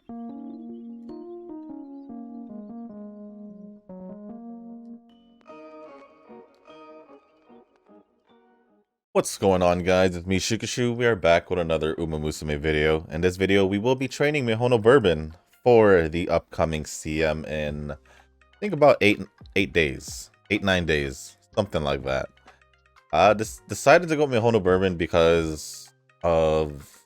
What's going on, guys? It's me, Shukashu. We are back with another Musume video. In this video, we will be training Mihono Bourbon for the upcoming CM in, I think, about 9 days, something like that. Decided to go Mihono Bourbon because of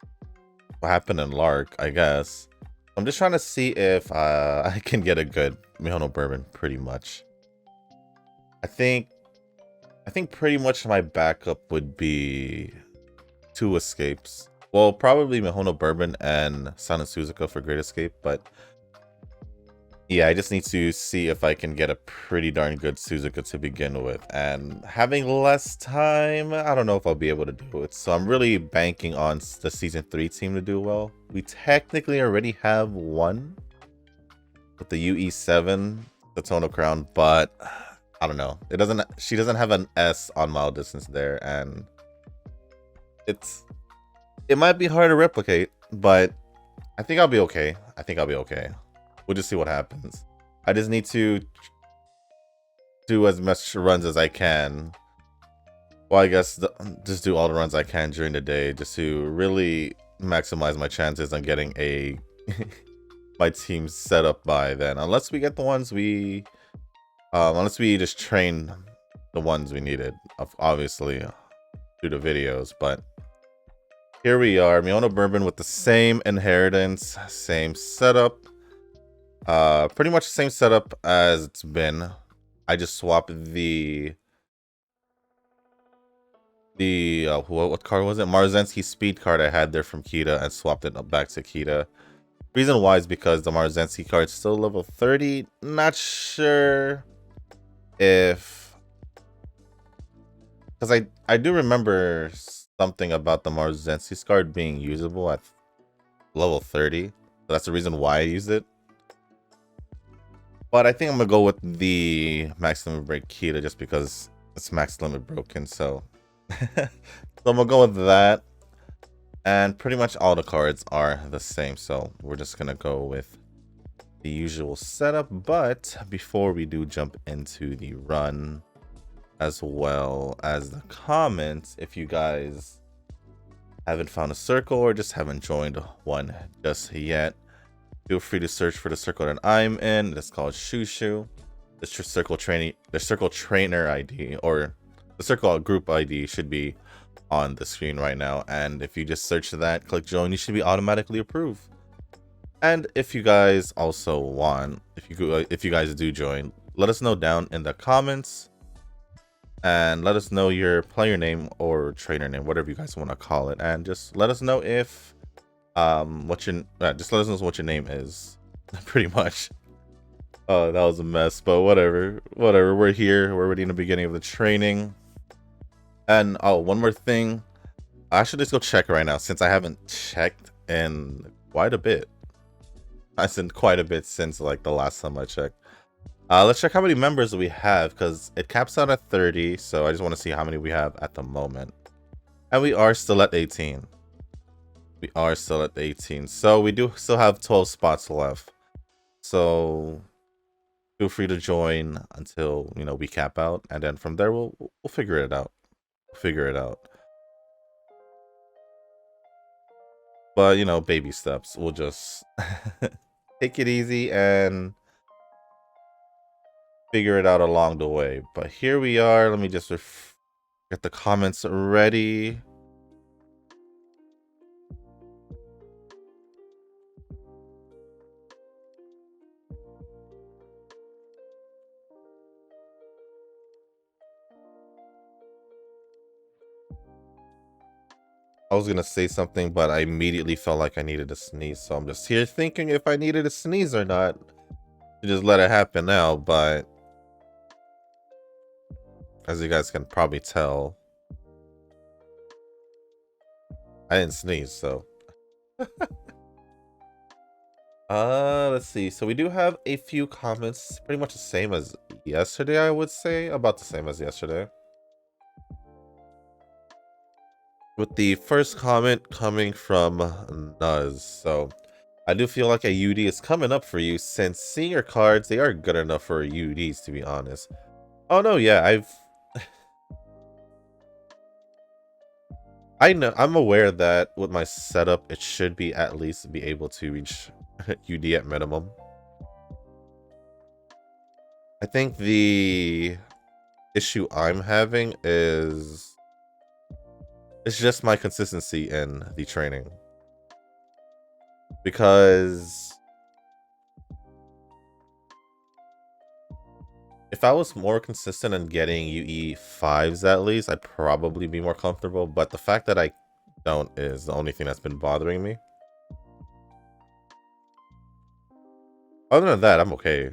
what happened in Lark, I guess. I'm just trying to see if I can get a good Mihono Bourbon, pretty much. I think pretty much my backup would be 2 escapes. Well, probably Mihono Bourbon and Silent Suzuka for Great Escape, but yeah, I just need to see if I can get a pretty darn good Suzuka to begin with. And having less time, I don't know if I'll be able to do it. So I'm really banking on the Season 3 team to do well. We technically already have one with the UE7, the Tonal Crown, but I don't know. She doesn't have an S on mile distance there, and it might be hard to replicate, but I think I'll be okay. We'll just see what happens. I just need to do as much runs as I can. Well, I guess just do all the runs I can during the day, just to really maximize my chances on getting a my team set up by then. Unless we get the ones unless we just train the ones we needed, obviously, through the videos. But here we are, Mihono Bourbon with the same inheritance, same setup. Pretty much the same setup as it's been. I just swapped the what card was it? Marzensky speed card I had there from Kita and swapped it back to Kita. Reason why is because the Marzensky card is still level 30. Not sure if, because I do remember something about the Marzensky card being usable at level 30. So that's the reason why I used it. But I think I'm gonna go with the max limit break Kita just because it's max limit broken. So, so I'm gonna go with that. And pretty much all the cards are the same. So we're just gonna go with the usual setup. But before we do jump into the run, as well as the comments, if you guys haven't found a circle or just haven't joined one just yet, feel free to search for the circle that I'm in. It's called Shushu. The circle trainer ID, or the circle group ID, should be on the screen right now. And if you just search that, click join, you should be automatically approved. And if you guys also want, if you guys do join, let us know down in the comments, and let us know your player name or trainer name, whatever you guys want to call it, and just let us know if just let us know what your name is. Pretty much. Oh, that was a mess, but whatever. We're here. We're already in the beginning of the training. And oh, one more thing. I should just go check right now, since I haven't checked in quite a bit. Quite a bit since like the last time I checked. Let's check how many members we have, because it caps out at 30. So I just want to see how many we have at the moment. And we are still at 18. So we do still have 12 spots left. So feel free to join until, you know, we cap out, and then from there we'll figure it out. But, you know, baby steps. We'll just take it easy and figure it out along the way. But here we are. Let me just get the comments ready. I was gonna say something, but I immediately felt like I needed to sneeze, so I'm just here thinking if I needed to sneeze or not. Just let it happen now. But as you guys can probably tell, I didn't sneeze, so let's see. So we do have a few comments, pretty much the same as yesterday, I would say. About the same as yesterday. With the first comment coming from Nuz. So I do feel like a UD is coming up for you since seeing your cards, they are good enough for UDs, to be honest. Oh no, yeah, I know, I'm aware that with my setup, it should be at least be able to reach UD at minimum. I think the issue I'm having is it's just my consistency in the training. Because if I was more consistent in getting UE 5s at least, I'd probably be more comfortable. But the fact that I don't is the only thing that's been bothering me. Other than that, I'm okay.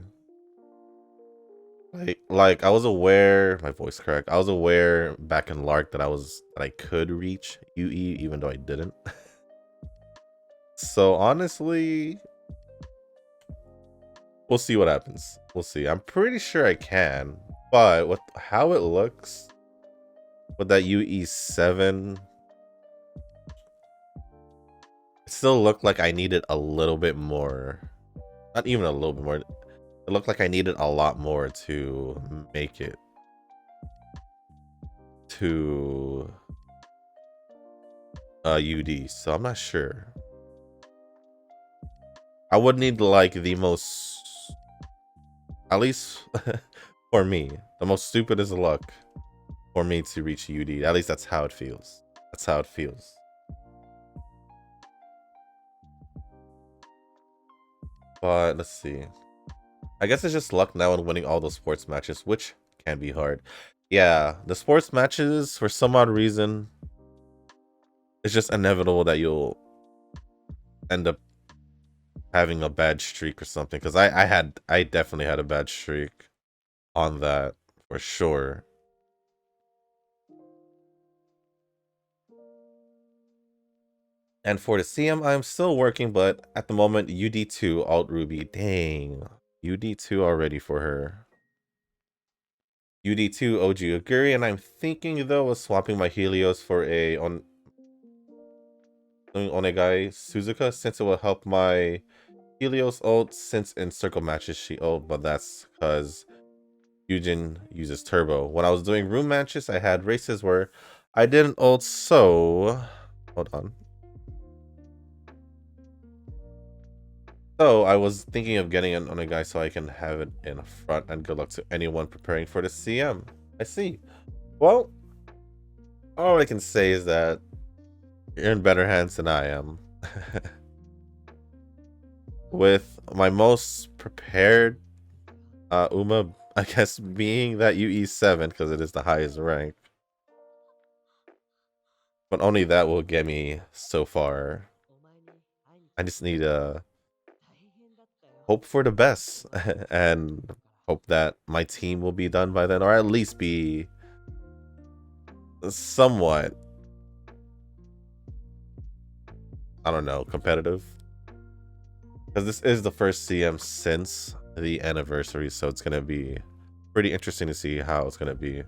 Like I was aware, my voice cracked. I was aware back in Lark that I could reach UE even though I didn't. So honestly, we'll see what happens. We'll see. I'm pretty sure I can, but with how it looks with that UE7, it still looked like I needed a little bit more. Not even a little bit more. It looked like I needed a lot more to make it to UD. So I'm not sure. I would need like the most, at least for me, the most stupidest luck for me to reach UD. At least that's how it feels. That's how it feels. But let's see. I guess it's just luck now in winning all those sports matches, which can be hard. Yeah, the sports matches, for some odd reason, it's just inevitable that you'll end up having a bad streak or something. Because I definitely had a bad streak on that for sure. And for the CM, I'm still working, but at the moment, UD2 Alt Ruby. Dang, UD2 already for her. UD2 OG Oguri, and I'm thinking though of swapping my Helios for a Onegai Suzuka since it will help my Helios ult since in circle matches she ult, but that's because Yujin uses turbo. When I was doing room matches, I had races where I didn't ult, so hold on. So I was thinking of getting an Onegai so I can have it in front, and good luck to anyone preparing for the CM. I see. Well, all I can say is that you're in better hands than I am. With my most prepared Uma, I guess, being that UE7 because it is the highest rank. But only that will get me so far. I just need to hope for the best and hope that my team will be done by then, or at least be somewhat, I don't know, competitive. Because this is the first CM since the anniversary, so it's going to be pretty interesting to see how it's going to be.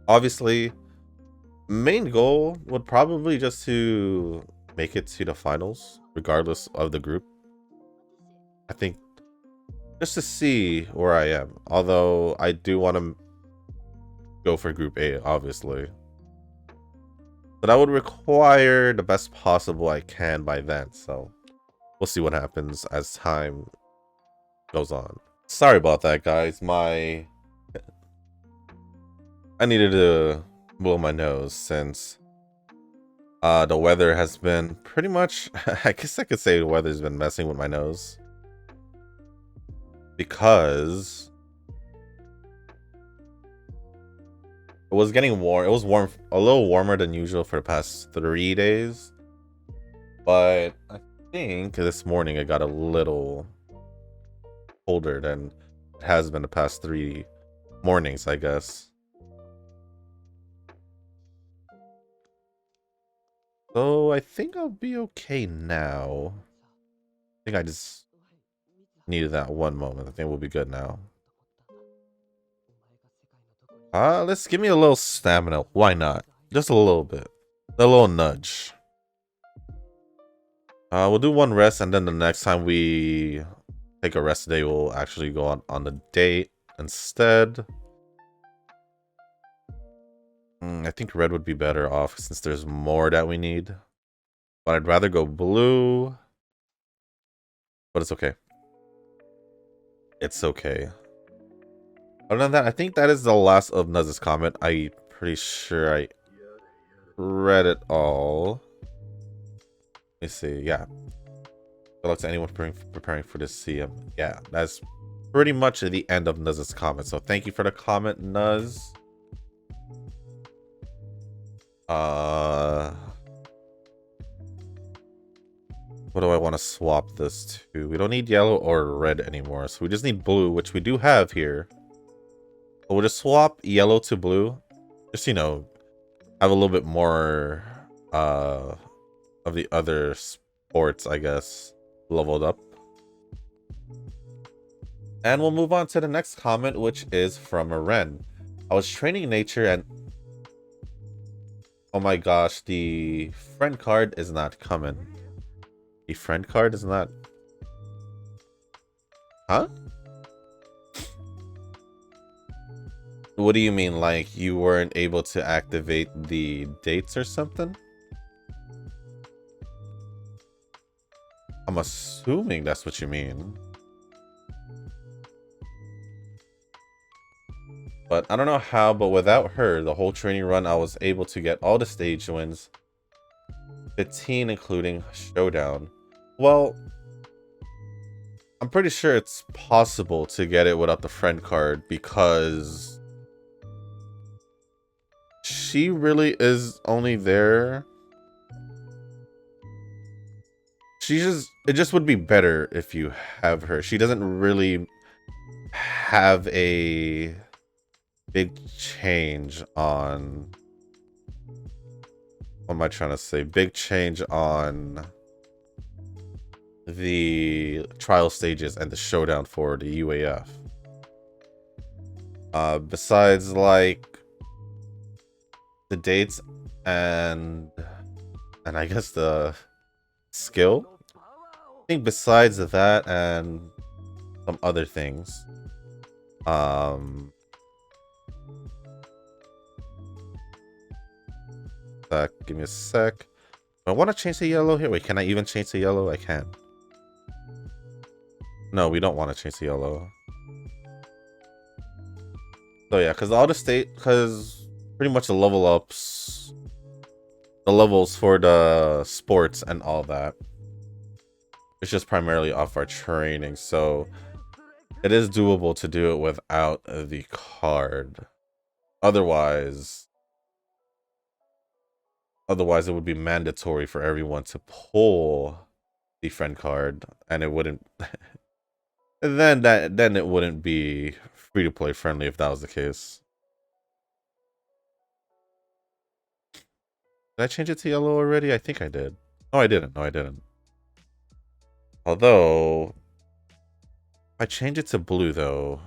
Obviously, main goal would probably just to make it to the finals, regardless of the group. I think just to see where I am. Although I do want to go for Group A, obviously. But I would require the best possible I can by then, so we'll see what happens as time goes on. Sorry about that, guys. I needed to blow my nose since the weather has been pretty much, I guess I could say the weather's been messing with my nose. Because it was getting warm. It was warm, a little warmer than usual for the past 3 days. But I think this morning it got a little colder than it has been the past 3 mornings, I guess. So I think I'll be okay now. I think I just needed that one moment. I think we'll be good now. Let's give me a little stamina. Why not? Just a little bit. A little nudge. We'll do one rest, and then the next time we take a rest day, we'll actually go on the date instead. I think red would be better off since there's more that we need. But I'd rather go blue. But it's okay. It's okay. Other than that, I think that is the last of Nuz's comment. I'm pretty sure I read it all. Let me see. Yeah. Good luck to anyone preparing for this CM. Yeah, that's pretty much the end of Nuz's comment. So thank you for the comment, Nuz. What do I want to swap this to? We don't need yellow or red anymore, so we just need blue, which we do have here. But we'll just swap yellow to blue. Just, you know, have a little bit more of the other sports, I guess, leveled up. And we'll move on to the next comment, which is from a Ren. I was training nature and oh my gosh, the friend card is not coming. The friend card is not... Huh? What do you mean, like you weren't able to activate the dates or something? I'm assuming that's what you mean. But I don't know how, but without her, the whole training run, I was able to get all the stage wins. 15, including Showdown. Well, I'm pretty sure it's possible to get it without the friend card because she really is only there. It just would be better if you have her. She doesn't really have a big change on... What am I trying to say? Big change on the trial stages and the showdown for the UAF. Besides, like, the dates and I guess the skill. I think besides that and some other things. Give me a sec. I want to change the yellow here. Wait, can I even change the yellow? I can. No, we don't want to change the yellow. So yeah, because pretty much the level ups, the levels for the sports and all that, it's just primarily off our training. So it is doable to do it without the card. Otherwise it would be mandatory for everyone to pull the friend card, and it wouldn't. then it wouldn't be free to play friendly if that was the case. Did I change it to yellow already? I think I did. No, I didn't. No, I didn't. Although, I change it to blue though.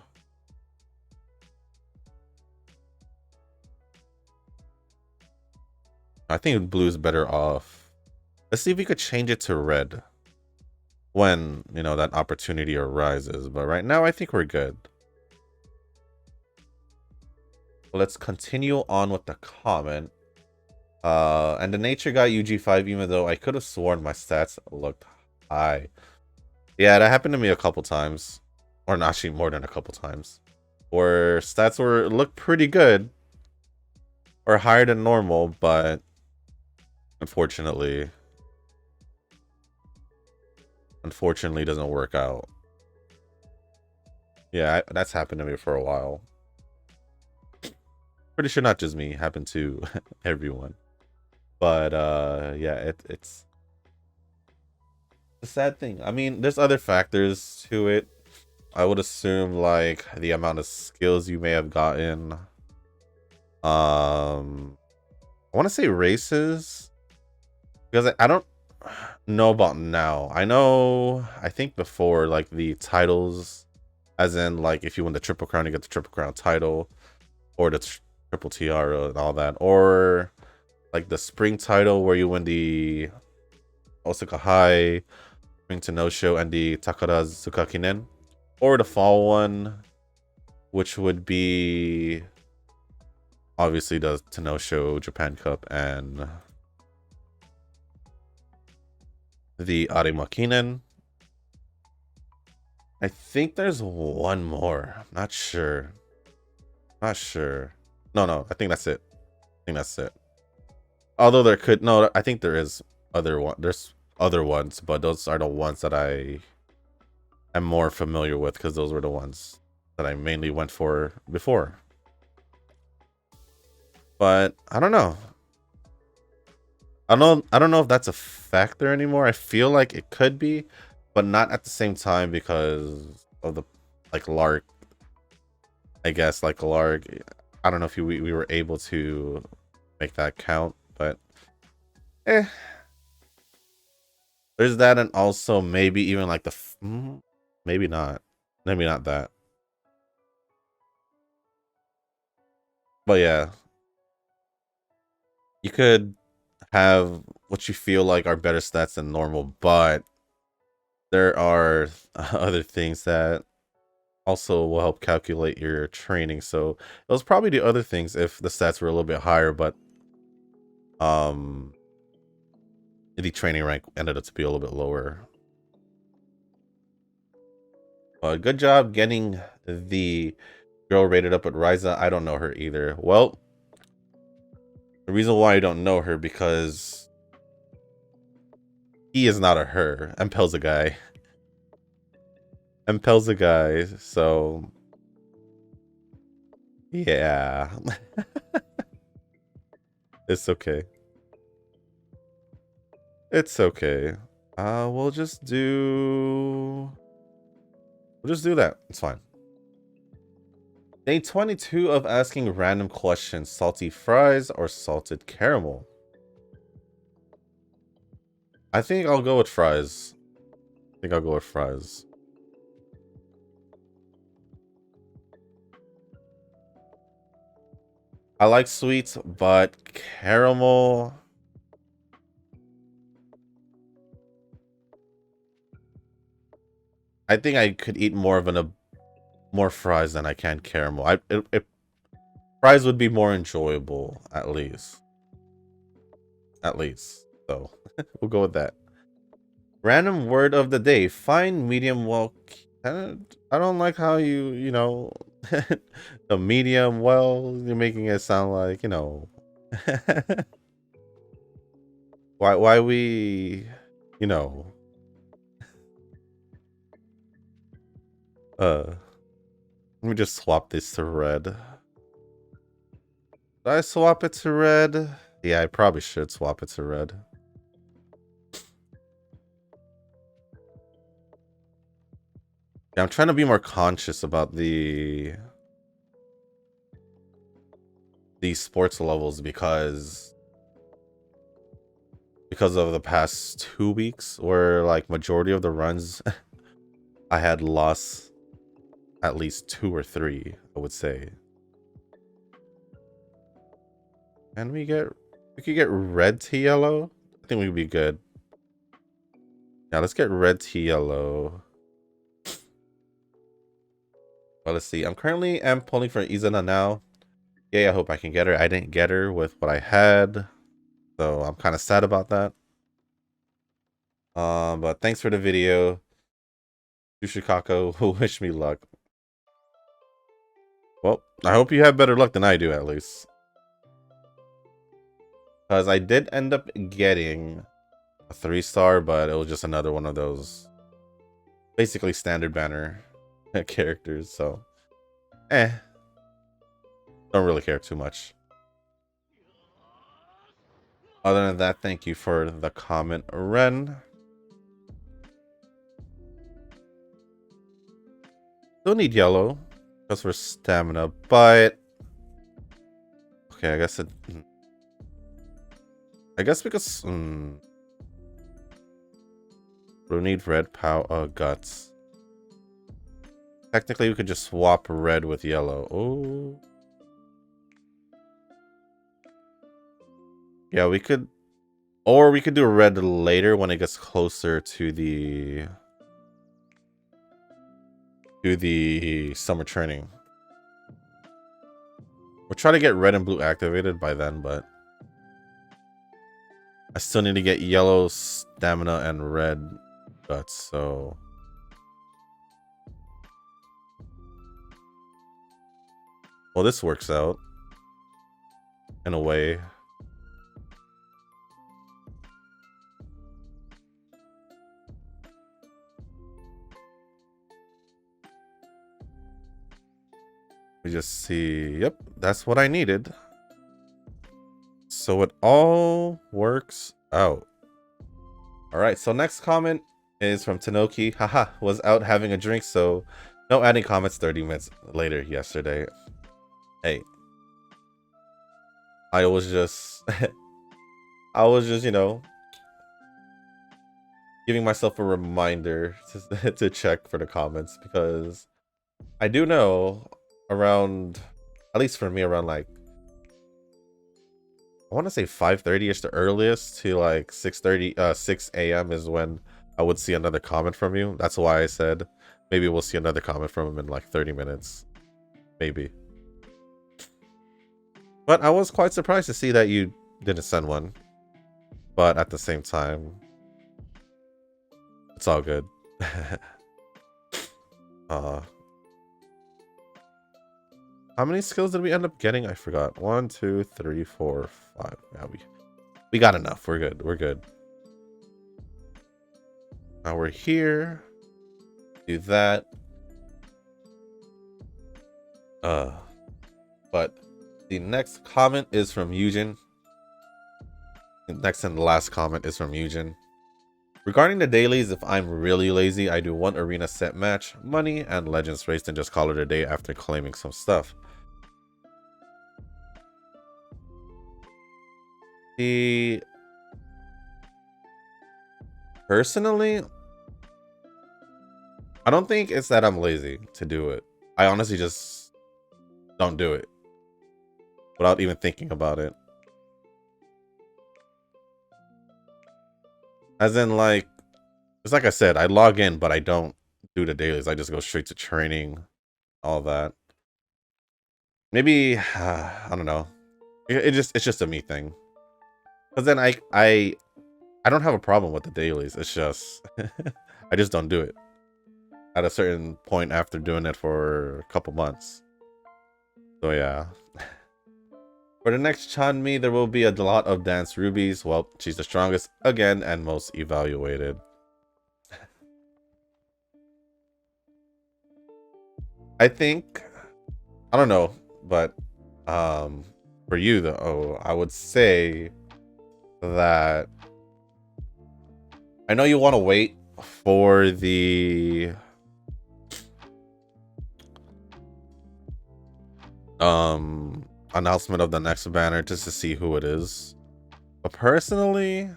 I think blue is better off. Let's see if we could change it to red when, you know, that opportunity arises. But right now, I think we're good. Let's continue on with the comment. And the nature got UG5, even though I could have sworn my stats looked high. Yeah, that happened to me a couple times. Or actually more than a couple times. Where stats looked pretty good. Or higher than normal, but unfortunately doesn't work out. Yeah, that's happened to me for a while. Pretty sure not just me, happened to everyone. But yeah, it's a sad thing. I mean, there's other factors to it. I would assume like the amount of skills you may have gotten. I want to say races, because I don't know about now. I think before, like the titles, as in like if you win the Triple Crown, you get the Triple Crown title, or the Triple Tiara and all that, or like the Spring title where you win the Osaka High, Spring Tenosho, and the Takara's Tsukakinen. Or the fall one, which would be obviously the Tenosho Japan Cup and the Arimakinen. I think there's one more. I'm not sure. Not sure. No, I think that's it. I think that's it. Although there could no, I think there is other one. There's other ones, but those are the ones that I am more familiar with because those were the ones that I mainly went for before. But I don't know. I don't know if that's a factor anymore. I feel like it could be, but not at the same time because of the like Lark. I guess like Lark. I don't know if we were able to make that count, but there's that, and also maybe even like the maybe not that. But yeah, you could have what you feel like are better stats than normal, but there are other things that also will help calculate your training. So it was probably the other things if the stats were a little bit higher, but the training rank ended up to be a little bit lower. Good job getting the girl rated up at Ryza. I don't know her either. Well, the reason why I don't know her because he is not a her. Empel's a guy. Empel's a guy, so yeah. It's okay. It's okay. We'll just do that. It's fine. Day 22 of asking random questions. Salty fries or salted caramel? I think I'll go with fries. I like sweets, but caramel... I think I could eat more fries than I can caramel. Fries would be more enjoyable, at least. So we'll go with that. Random word of the day. Fine, medium, well. I don't like how you know, the medium well. You're making it sound like, you know, why we, you know, let me just swap this to red. Did I swap it to red? Yeah, I probably should swap it to red. Yeah, I'm trying to be more conscious about these sports levels because of the past 2 weeks where like majority of the runs I had lost at least 2 or 3, I would say. And we could get red to yellow. I think we'd be good. Yeah, let's get red to yellow. Well, let's see. I'm currently pulling for Izana now. Yeah, I hope I can get her. I didn't get her with what I had, so I'm kind of sad about that. But thanks for the video. Yushikako, wish me luck. Well, I hope you have better luck than I do, at least. Because I did end up getting a 3-star, but it was just another one of those basically standard banner characters, so don't really care too much. Other than that, thank you for the comment, Ren. Still need yellow just for stamina, but okay, I guess because we need red power guts. Technically, we could just swap red with yellow. Oh, yeah, we could Or we could do a red later when it gets closer to the summer training. We'll try to get red and blue activated by then, but I still need to get yellow stamina and red guts, so well, this works out in a way. We just see, yep, that's what I needed. So it all works out. All right, so next comment is from Tanoki. Haha, was out having a drink, so no adding comments 30 minutes later yesterday. Hey, I was just you know, giving myself a reminder to check for the comments, because I do know around, at least for me, around like, I want to say 5:30ish the earliest to like 6:30, 6 a.m. is when I would see another comment from you. That's why I said maybe we'll see another comment from him in like 30 minutes. Maybe. But I was quite surprised to see that you didn't send one. But at the same time, it's all good. How many skills did we end up getting? I forgot. 1, 2, 3, 4, 5. Yeah, we got enough. We're good. We're good. Now we're here. Do that. But the next comment is from Eugen. The next and last comment is from Eugen. Regarding the dailies, if I'm really lazy, I do one arena set match, money, and legends race, and just call it a day after claiming some stuff. Personally, I don't think it's that I'm lazy to do it. I honestly just don't do it without even thinking about it. As in, like, it's like I said, I log in, but I don't do the dailies. I just go straight to training, all that. Maybe I don't know. It's just a me thing. Because then I don't have a problem with the dailies. It's just I just don't do it at a certain point after doing it for a couple months. So yeah. For the next Chanmi, there will be a lot of dance rubies. Well, she's the strongest again and most evaluated. I think, I don't know, but for you though, I would say that I know you want to wait for the announcement of the next banner just to see who it is. But personally,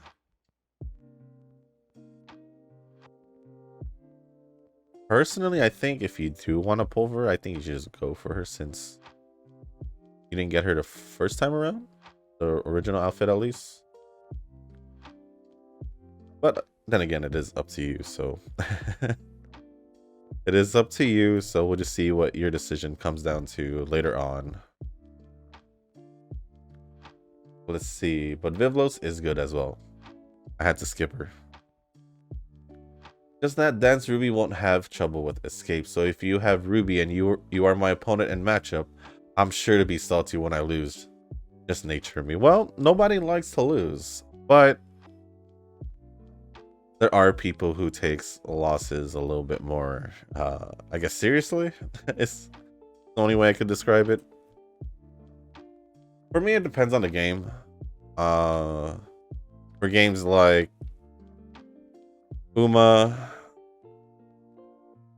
I think if you do want to pull for her, I think you should just go for her, since you didn't get her the first time around, the original outfit at least. But then again, it is up to you, so it is up to you, so we'll just see what your decision comes down to later on. Let's see, but Vivlos is good as well. I had to skip her. Just that Dance Ruby won't have trouble with escape, so if you have Ruby and you are my opponent in matchup, I'm sure to be salty when I lose. Just nature me. Well, nobody likes to lose, but there are people who takes losses a little bit more, I guess, seriously. It's the only way I could describe it. For me, it depends on the game. For games like Uma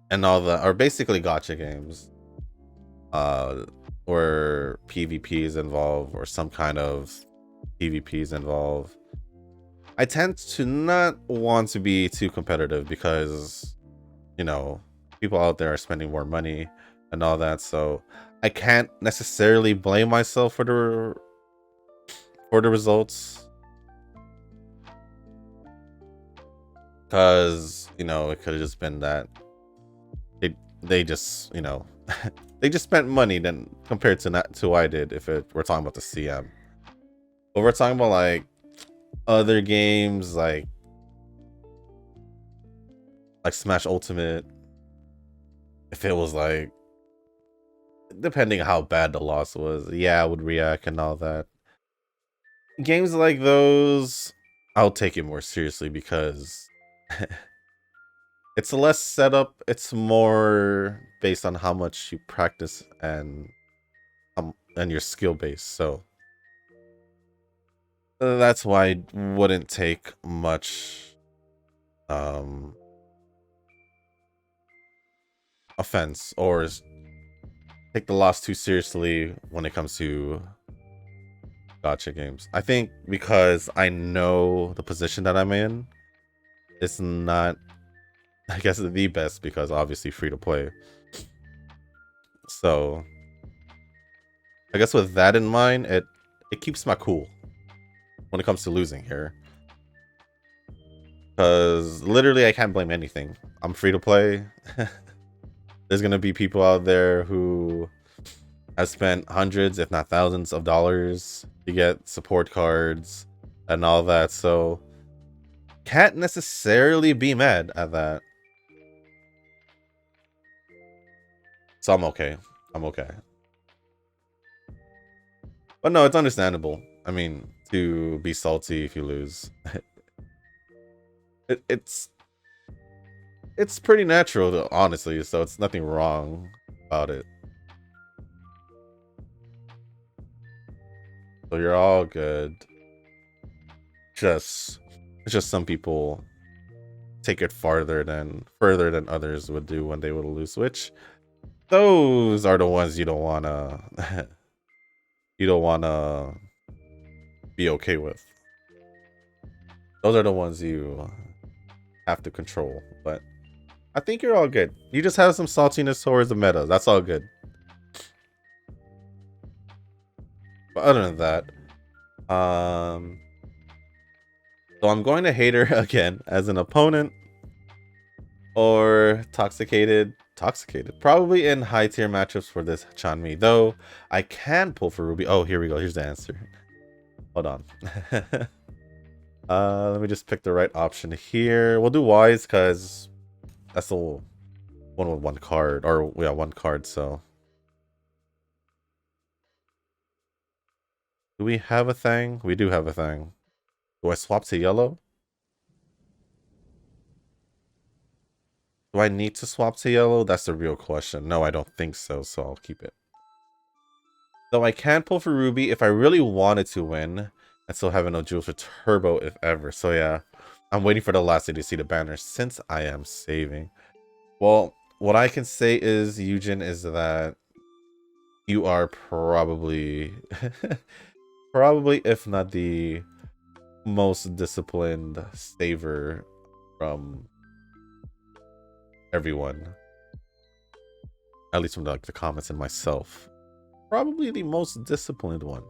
and all that are basically gacha games, where PvP is involved or some kind of PvP is involved. I tend to not want to be too competitive because, you know, people out there are spending more money and all that, so I can't necessarily blame myself for the results. Because, you know, it could have just been that they just, you know, they just spent money then compared to not to I did if we're talking about the CM. But we're talking about like other games like Smash Ultimate. If it was like, depending how bad the loss was, yeah, I would react and all that. Games like those, I'll take it more seriously because it's less setup. It's more based on how much you practice and your skill base. So that's why I wouldn't take much offense or take the loss too seriously when it comes to gacha games. I think because I know the position that I'm in, it's not, I guess, the best because obviously free to play. So I guess with that in mind, it keeps my cool when it comes to losing here. Because literally I can't blame anything. I'm free to play. There's gonna be people out there who have spent hundreds, if not thousands of dollars to get support cards and all that. So can't necessarily be mad at that. So I'm okay. I'm okay. But no, it's understandable. I mean, to be salty if you lose. It's pretty natural, honestly, so it's nothing wrong about it. So you're all good. Just some people take it further than others would do when they would lose, which those are the ones you don't wanna be okay with. Those are the ones you have to control. But I think you're all good. You just have some saltiness towards the meta. That's all good. But other than that, so I'm going to hate her again as an opponent or toxicated, probably in high tier matchups for this Chanmi, though I can pull for Ruby. Oh, here we go. Here's the answer. Hold on. Let me just pick the right option here. We'll do Wise because that's the one with one card, or yeah, one card. So do we have a thing? We do have a thing. Do I swap to yellow? Do I need to swap to yellow? That's the real question. No, I don't think so, so I'll keep it. Though I can pull for Ruby if I really wanted to win and still have no jewels for Turbo if ever. So yeah, I'm waiting for the last day to see the banner since I am saving. Well, what I can say is, Eugen, is that you are probably, if not the most disciplined saver from everyone, at least from the comments and myself. Probably the most disciplined one.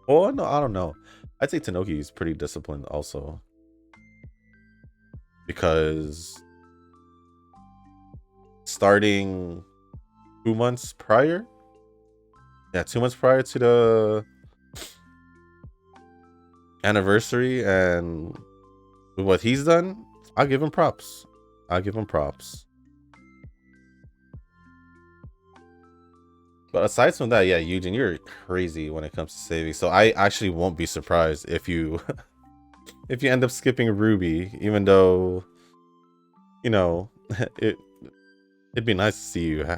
Oh no, I don't know. I'd say Tanoki is pretty disciplined also, because starting 2 months prior, 2 months prior to the anniversary, and with what he's done, I'll give him props. But aside from that, yeah, Eugen, you're crazy when it comes to saving. So I actually won't be surprised if you if you end up skipping Ruby, even though, you know, it'd be nice to see you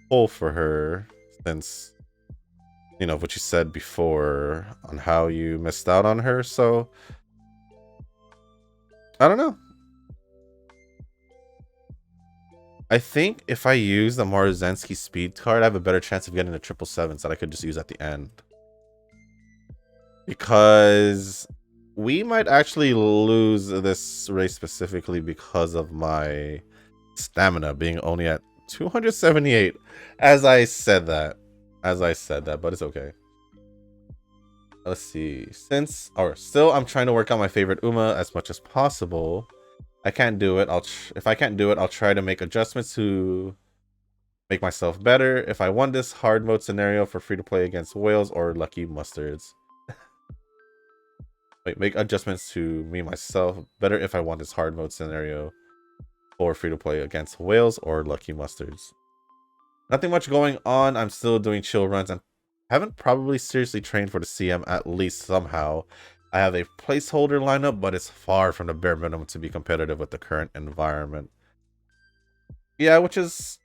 pull for her, since, you know, what you said before on how you missed out on her. So I don't know. I think if I use the Marzensky speed card, I have a better chance of getting the 777s that I could just use at the end. Because we might actually lose this race specifically because of my stamina being only at 278. As I said that, but it's okay. Let's see. Still I'm trying to work on my favorite Uma as much as possible. I can't do it. If I can't do it, I'll try to make adjustments to make myself better. If I won this hard mode scenario for free to play against whales or lucky mustards. Wait, make adjustments to me myself better if I want this hard mode scenario for free to play against whales or lucky mustards. Nothing much going on. I'm still doing chill runs and haven't probably seriously trained for the CM at least somehow. I have a placeholder lineup, but it's far from the bare minimum to be competitive with the current environment. Yeah, which is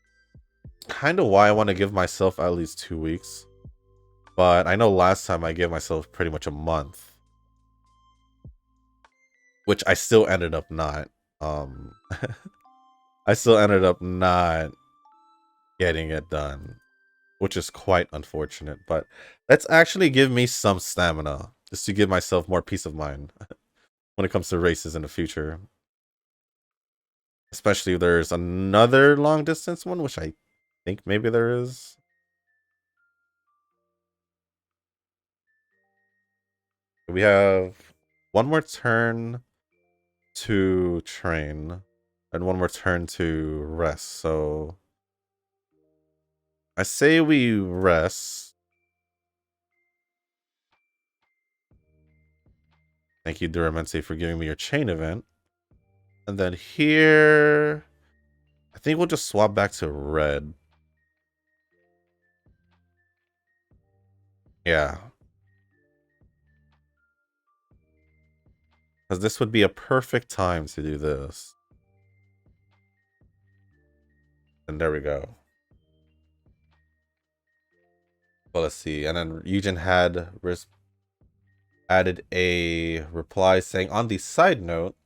kind of why I want to give myself at least 2 weeks. But I know last time I gave myself pretty much a month. Which I still ended up not. I still ended up not getting it done. Which is quite unfortunate. But let's actually give me some stamina. Just to give myself more peace of mind. When it comes to races in the future. Especially if there's another long distance one, which I think maybe there is. We have one more turn to train and one more turn to rest. So I say we rest. Thank you, Duramense, for giving me your chain event. And then here, I think we'll just swap back to red. Yeah. Because this would be a perfect time to do this. And there we go. Well, let's see. And then Eugen had added a reply saying, on the side note,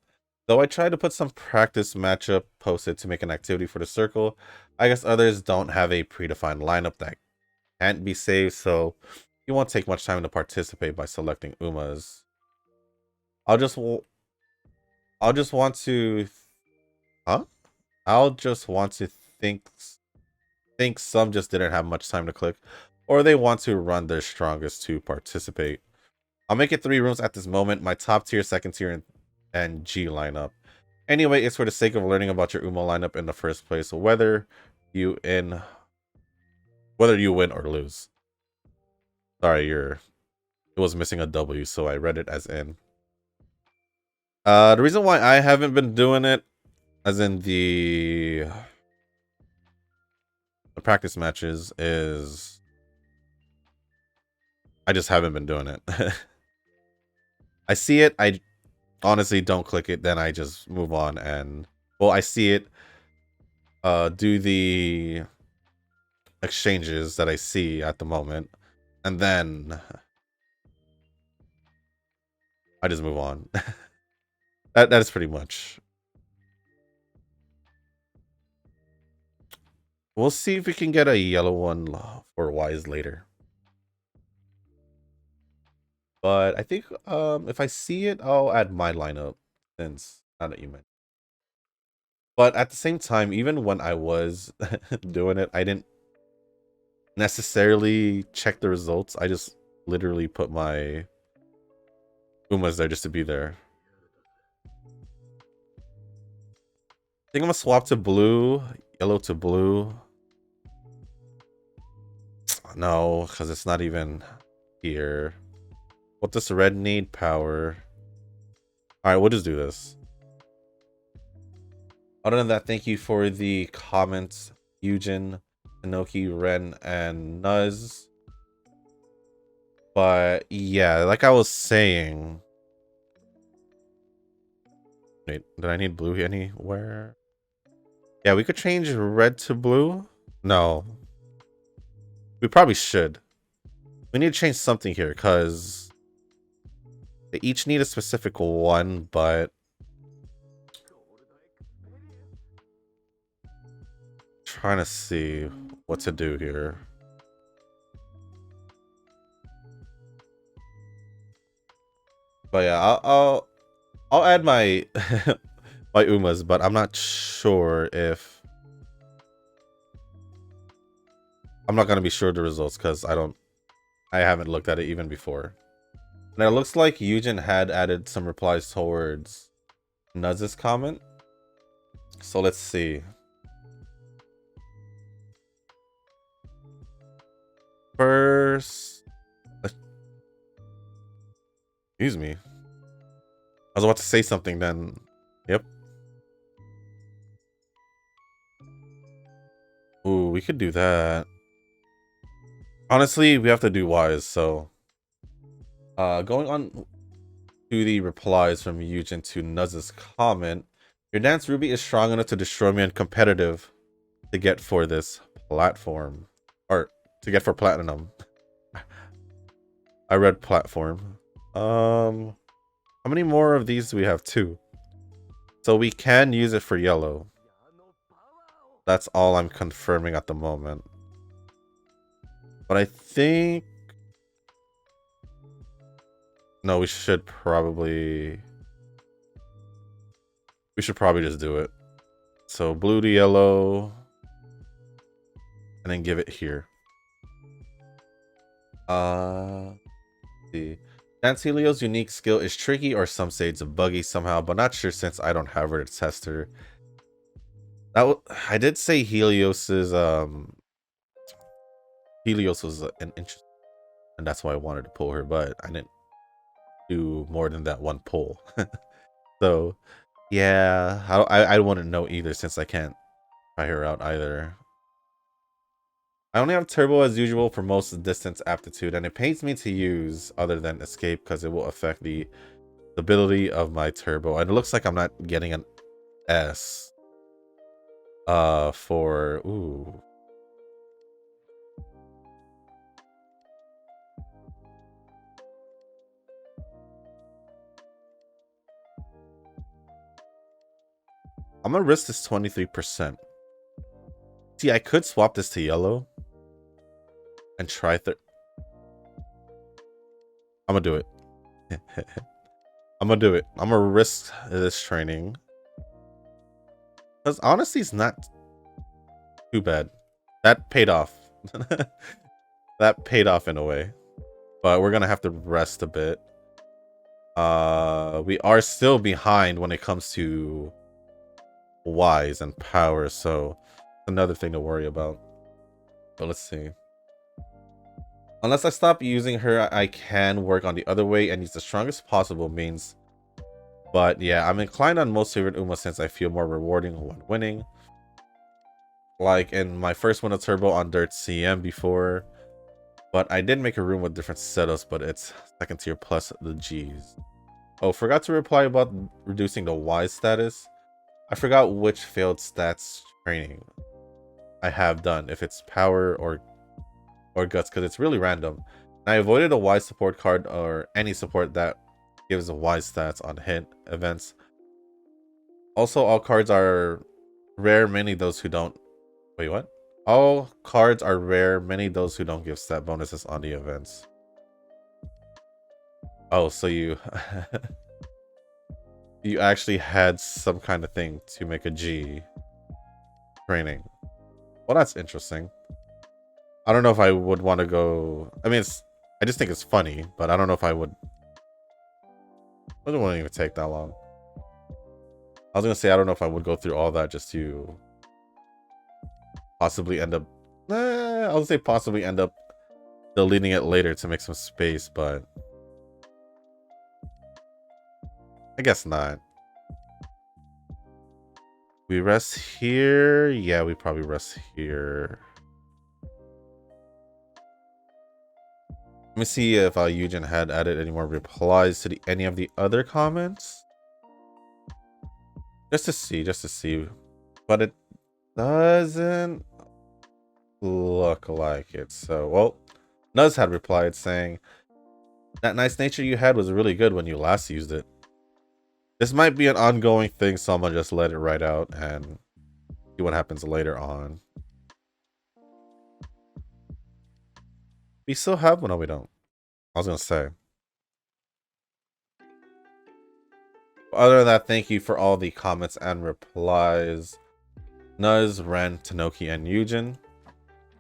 though I tried to put some practice matchup posted to make an activity for the circle, I guess others don't have a predefined lineup that can't be saved, so you won't take much time to participate by selecting Umas. I'll just want to think some just didn't have much time to click, or they want to run their strongest to participate. I'll make it 3 rooms at this moment, my top tier, second tier, and G lineup. Anyway, it's for the sake of learning about your Uma lineup in the first place, whether you win or lose. Sorry, it was missing a W, so I read it as in. The reason why I haven't been doing it, as in the practice matches, is I just haven't been doing it. I see it, I honestly don't click it, then I just move on and, well, I see it, do the exchanges that I see at the moment, and then I just move on. That is pretty much. We'll see if we can get a yellow one for Wise later. But I think if I see it, I'll add my lineup, since now that you mentioned. But at the same time, even when I was doing it, I didn't necessarily check the results. I just literally put my Umas there just to be there. I think I'm gonna swap to blue, yellow to blue. No, because it's not even here. What does red need? Power. Alright, we'll just do this. Other than that, thank you for the comments, Eugen, Inoki, Ren, and Nuz. But yeah, like I was saying. Wait, did I need blue anywhere? Yeah, we could change red to blue. No. We probably should. We need to change something here, because they each need a specific one, but trying to see what to do here. But yeah, I'll add my my Umas, but I'm not sure if I'm not gonna be sure of the results because I haven't looked at it even before. And it looks like Eugen had added some replies towards Nuz's comment. So let's see. First, excuse me. I was about to say something then. Yep. Ooh, we could do that. Honestly, we have to do wise, so going on to the replies from Eugen to Nuz's comment. Your dance Ruby is strong enough to destroy me in competitive to get for this platform. Or to get for platinum. I read platform. How many more of these do we have? 2. So we can use it for yellow. That's all I'm confirming at the moment. But I think... No, we should probably just do it. So blue to yellow. And then give it here. See. Dance Helio's unique skill is tricky, or some say it's buggy somehow, but not sure since I don't have her to test her. I did say Helios's Helios was an interest, and that's why I wanted to pull her, but I didn't do more than that one pull. So yeah, I wouldn't know either since I can't try her out either. I only have turbo as usual for most distance aptitude, and it pains me to use other than escape because it will affect the stability of my turbo. And it looks like I'm not getting an S for ooh. I'm gonna risk this 23%. See, I could swap this to yellow and try I'm gonna do it. I'm gonna do it. I'm gonna risk this training. Because honestly, it's not too bad. That paid off. That paid off in a way. But we're gonna have to rest a bit. We are still behind when it comes to wise and power, so another thing to worry about. But let's see. Unless I stop using her, I can work on the other way and use the strongest possible means. But yeah, I'm inclined on most favorite Uma since I feel more rewarding when winning. Like in my first win of Turbo on Dirt CM before. But I did make a room with different setups, but it's second tier plus the G's. Oh, forgot to reply about reducing the Y status. I forgot which failed stats training I have done, if it's power or guts, because it's really random. And I avoided a Y support card or any support that gives a Y stats on hit events. Also, all cards are rare, many those who don't. Wait, what? All cards are rare, many those who don't give stat bonuses on the events. Oh, so you you actually had some kind of thing to make a G training. Well, that's interesting. I don't know if I would want to go. I mean, I just think it's funny, but I don't know if I would. It wouldn't even take that long. I was gonna say I don't know if I would go through all that just to possibly end up. I would say possibly end up deleting it later to make some space, but I guess not. We rest here. Yeah, we probably rest here. Let me see if Eugen had added any more replies to any of the other comments. Just to see. But it doesn't look like it. So, well, Nuz had replied saying, that nice nature you had was really good when you last used it. This might be an ongoing thing, so I'm gonna just let it ride out and see what happens later on. We still have one. No, we don't. I was gonna say. Other than that, thank you for all the comments and replies. Nuz, Ren, Tanoki, and Eugen.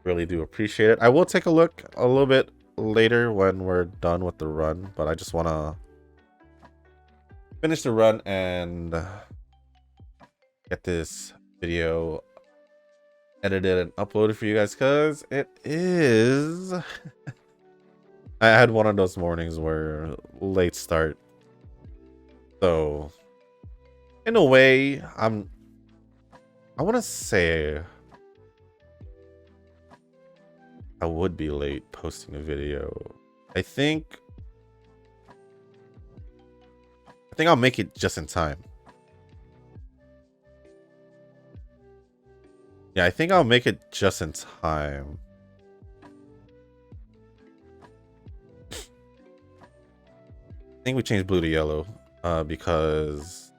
Really do appreciate it. I will take a look a little bit later when we're done with the run, but I just want to finish the run and get this video edited and uploaded for you guys, because it is I had one of those mornings where late start, so in a way I want to say I would be late posting a video. I think I'll make it just in time. Yeah, I think I'll make it just in time. I think we changed blue to yellow because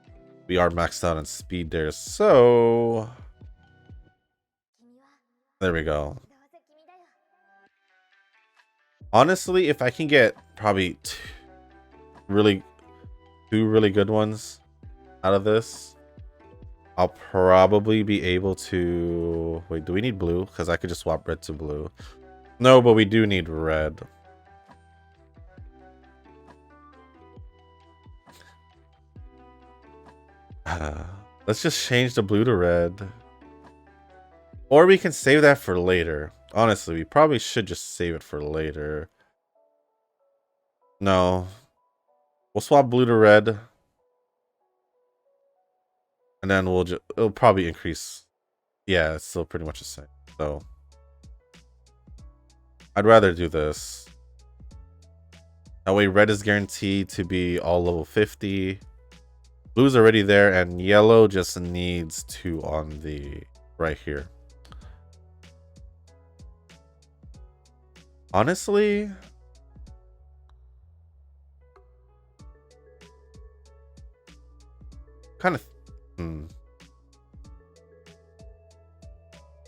we are maxed out on speed there. So there we go. Honestly, if I can get probably two really good ones out of this, I'll probably be able to... Wait, do we need blue? Because I could just swap red to blue. No, but we do need red. Let's just change the blue to red. Or we can save that for later. Honestly, we probably should just save it for later. No. We'll swap blue to red. And then we'll just... It'll probably increase. Yeah, it's still pretty much the same. So I'd rather do this. That way red is guaranteed to be all level 50. Blue's already there, and yellow just needs 2 on the right here. Honestly, kind of I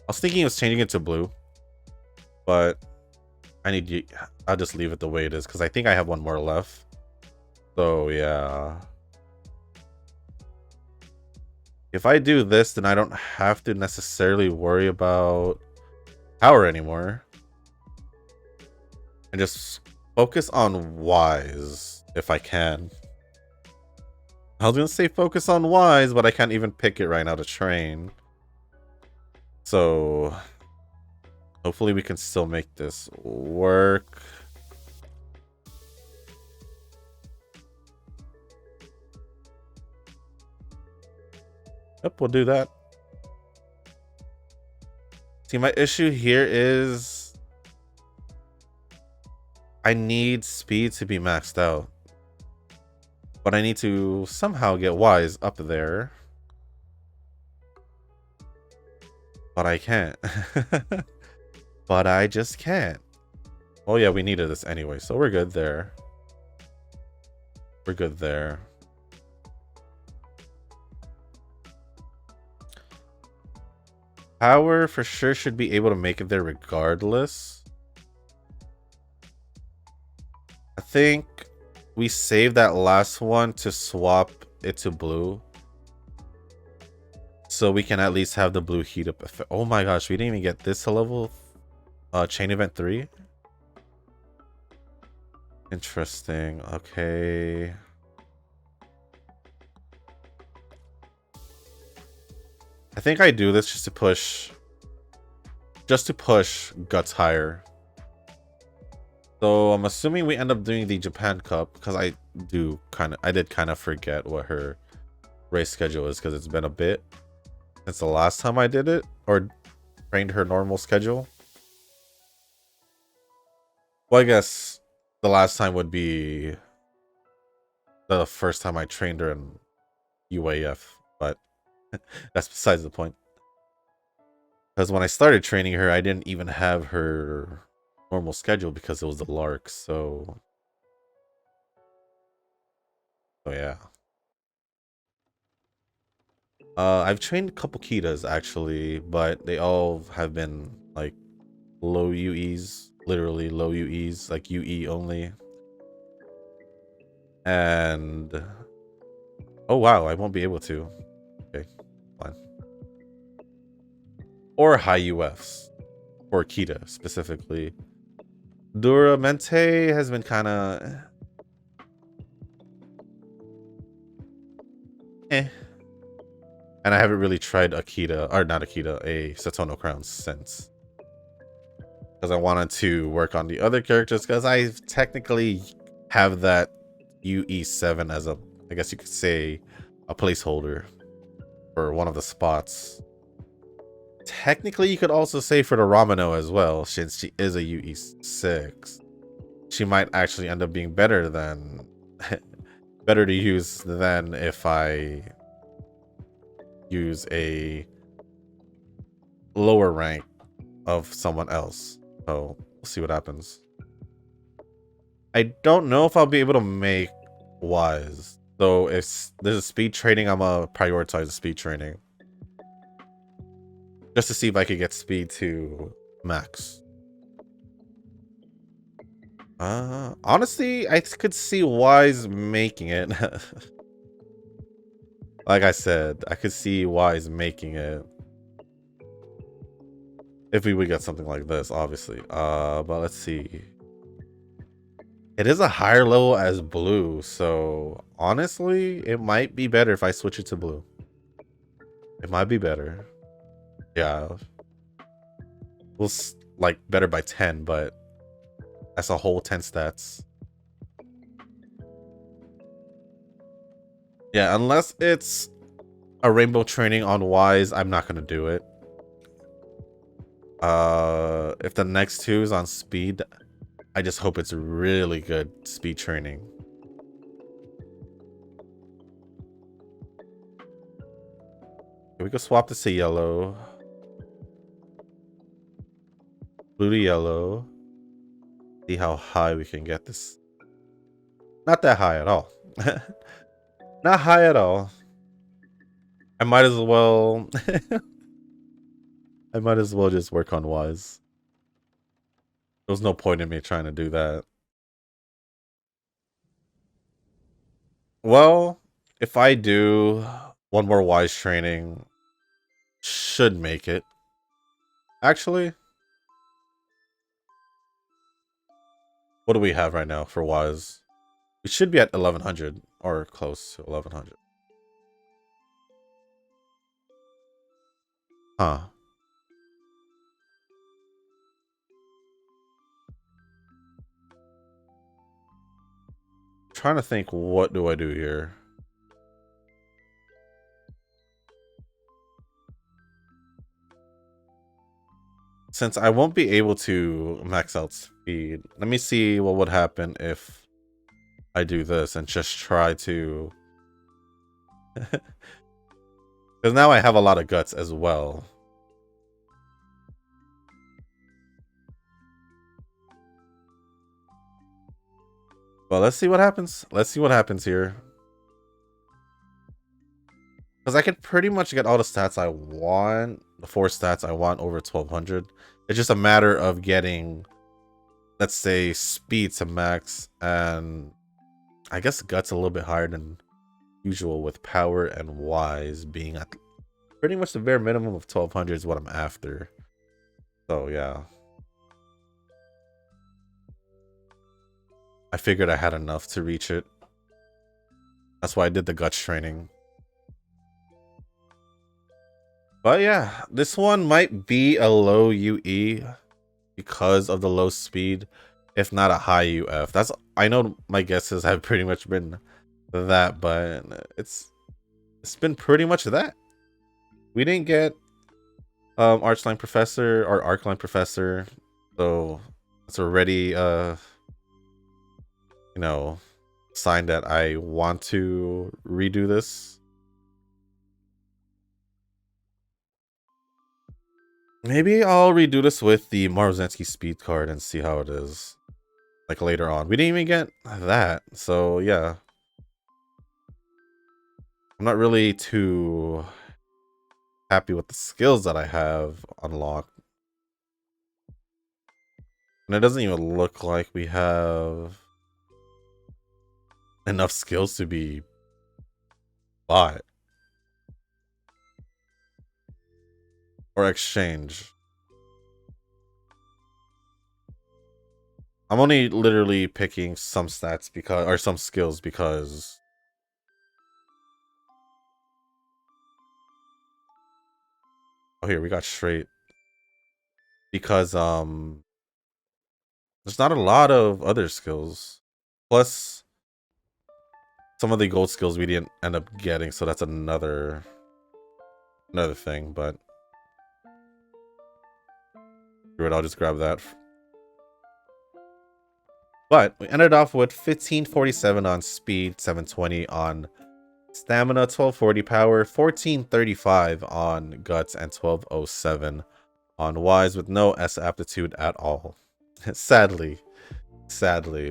was thinking of changing it to blue, but I'll just leave it the way it is because I think I have one more left. So yeah, if I do this, then I don't have to necessarily worry about power anymore. And just focus on Wise if I can. I was gonna say focus on Wise, but I can't even pick it right now to train. So hopefully we can still make this work. Yep, we'll do that. See, my issue here is I need speed to be maxed out, but I need to somehow get Wise up there. But I can't. But I just can't. Oh yeah, we needed this anyway, so we're good there. We're good there. Power for sure should be able to make it there regardless. I think we saved that last one to swap it to blue, so we can at least have the blue heat up effect. Oh my gosh, we didn't even get this to level chain event 3. Interesting. Okay. I think I do this just to push Guts higher. So I'm assuming we end up doing the Japan Cup, because I did kind of forget what her race schedule is, because it's been a bit since the last time I did it or trained her normal schedule. Well, I guess the last time would be the first time I trained her in UAF, but that's besides the point. Because when I started training her, I didn't even have her normal schedule because it was the Lark. So yeah. I've trained a couple Kitas actually, but they all have been like low UEs, literally low UEs, like UE only. And oh wow, I won't be able to. Okay, fine. Or high UFs for Kita specifically. Duramente has been kind of eh. And I haven't really tried Akita, or not Akita, a Satono Crown since. Because I wanted to work on the other characters, because I technically have that UE7 as a, I guess you could say, a placeholder for one of the spots. Technically, you could also say for the Ramino as well, since she is a UE6. She might actually end up being better than better to use than if I use a lower rank of someone else. So we'll see what happens. I don't know if I'll be able to make wise. Though if there's a speed training, I'm gonna prioritize the speed training. Just to see if I could get speed to max. Honestly, I could see Wise making it. Like I said, I could see Wise making it. If we would get something like this, obviously. But let's see. It is a higher level as blue, so honestly, it might be better if I switch it to blue. It might be better. Yeah. We'll like better by 10, but that's a whole 10 stats. Yeah, unless it's a rainbow training on Wise, I'm not gonna do it. If the next two is on speed, I just hope it's really good speed training. We could swap this to yellow. Blue to yellow. See how high we can get this. Not that high at all. Not high at all. I might as well I might as well just work on Wise. There was no point in me trying to do that. Well, if I do one more Wise training, should make it. Actually, what do we have right now for Wise? We should be at 1100 or close to 1100. Huh. Trying to think, what do I do here? Since I won't be able to max out speed, let me see what would happen if I do this and just try to... Because now I have a lot of guts as well. Well, let's see what happens. Let's see what happens here. Because I could pretty much get all the stats I want. The 4 stats I want over 1200. It's just a matter of getting, let's say, speed to max. And I guess guts a little bit higher than usual, with power and wise being at pretty much the bare minimum of 1200 is what I'm after. So yeah. I figured I had enough to reach it. That's why I did the guts training. But yeah, this one might be a low UE because of the low speed, if not a high UF. That's, I know my guesses have pretty much been that, but it's been pretty much that. We didn't get Archline Professor or Arcline Professor, so it's already you know, sign that I want to redo this. Maybe I'll redo this with the Marozensky speed card and see how it is. Like later on. We didn't even get that, so yeah. I'm not really too happy with the skills that I have unlocked. And it doesn't even look like we have enough skills to be bought or exchange. I'm only literally picking some stats because, or some skills because. Oh, here we got straight. Because there's not a lot of other skills. Plus, some of the gold skills we didn't end up getting, so that's another thing. But screw it, I'll just grab that. But we ended off with 1547 on speed, 720 on stamina, 1240 power, 1435 on guts, and 1207 on wise, with no S aptitude at all. sadly,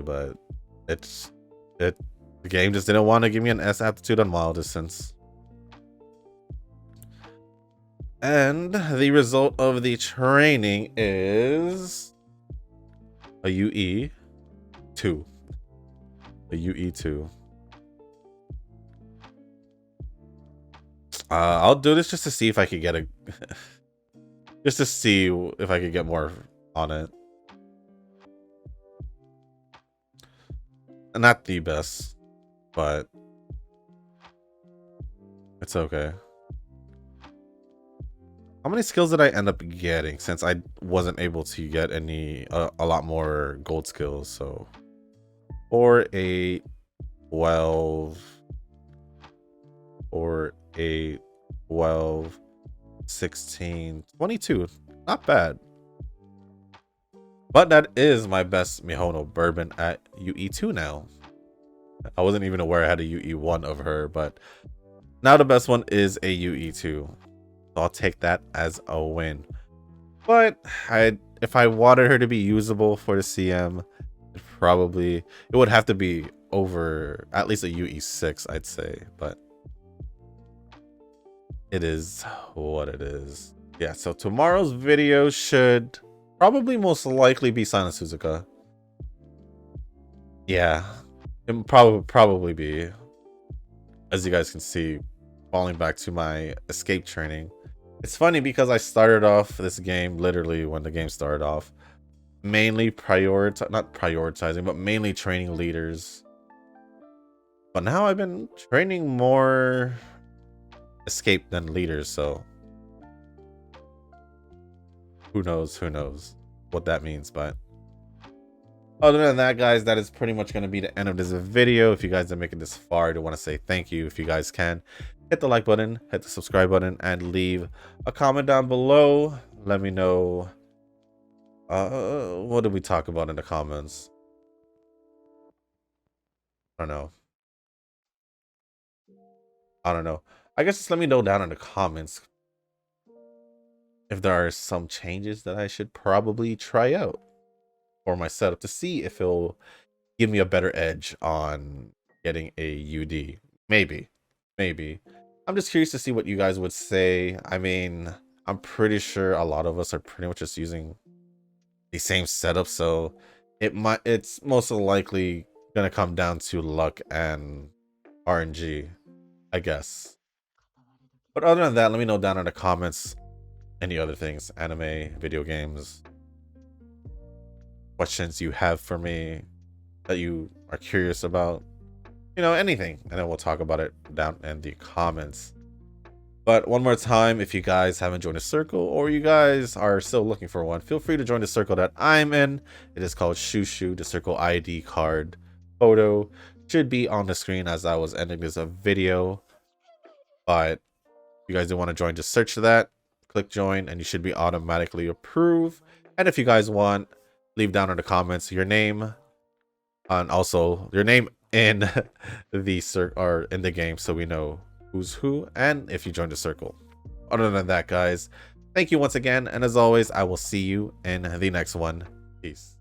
but the game just didn't want to give me an S aptitude on mile distance. And the result of the training is a UE2. A UE2. I'll do this just to see if I could get a just to see if I could get more on it. Not the best, but it's okay. How many skills did I end up getting since I wasn't able to get any a lot more gold skills? So 4, 8, 12, 4, 8, 12, 16, 22. Not bad. But that is my best Mihono Bourbon at UE2 now. I wasn't even aware I had a UE1 of her, but now the best one is a UE2. So I'll take that as a win. But if I wanted her to be usable for the CM, it would have to be over at least a UE6, I'd say. But it is what it is. Yeah, so tomorrow's video should probably most likely be Silent Suzuka. Yeah, it probably be. As you guys can see, falling back to my escape training. It's funny because I started off this game literally when the game started off, mainly not prioritizing, but mainly training leaders. But now I've been training more escape than leaders, so who knows what that means. But other than that, guys, that is pretty much going to be the end of this video. If you guys are making this far, I do want to say thank you. If you guys can, hit the like button, hit the subscribe button, and leave a comment down below. Let me know what did we talk about in the comments. I don't know. I guess just let me know down in the comments if there are some changes that I should probably try out for my setup to see if it'll give me a better edge on getting a UD. Maybe. I'm just curious to see what you guys would say. I mean, I'm pretty sure a lot of us are pretty much just using the same setup, so it's most likely gonna come down to luck and RNG, I guess. But other than that, let me know down in the comments any other things, anime, video games, questions you have for me that you are curious about, anything, and then we'll talk about it down in the comments. But one more time, if you guys haven't joined a circle or you guys are still looking for one, feel free to join the circle that I'm in. It is called Shushu. The circle ID card photo should be on the screen as I was ending this video. But if you guys do want to join, just search for that, click join, and you should be automatically approved. And if you guys want, leave down in the comments your name, and also your name in the game, so we know who's who and if you joined the circle. Other than that, guys, thank you once again, and as always, I will see you in the next one. Peace.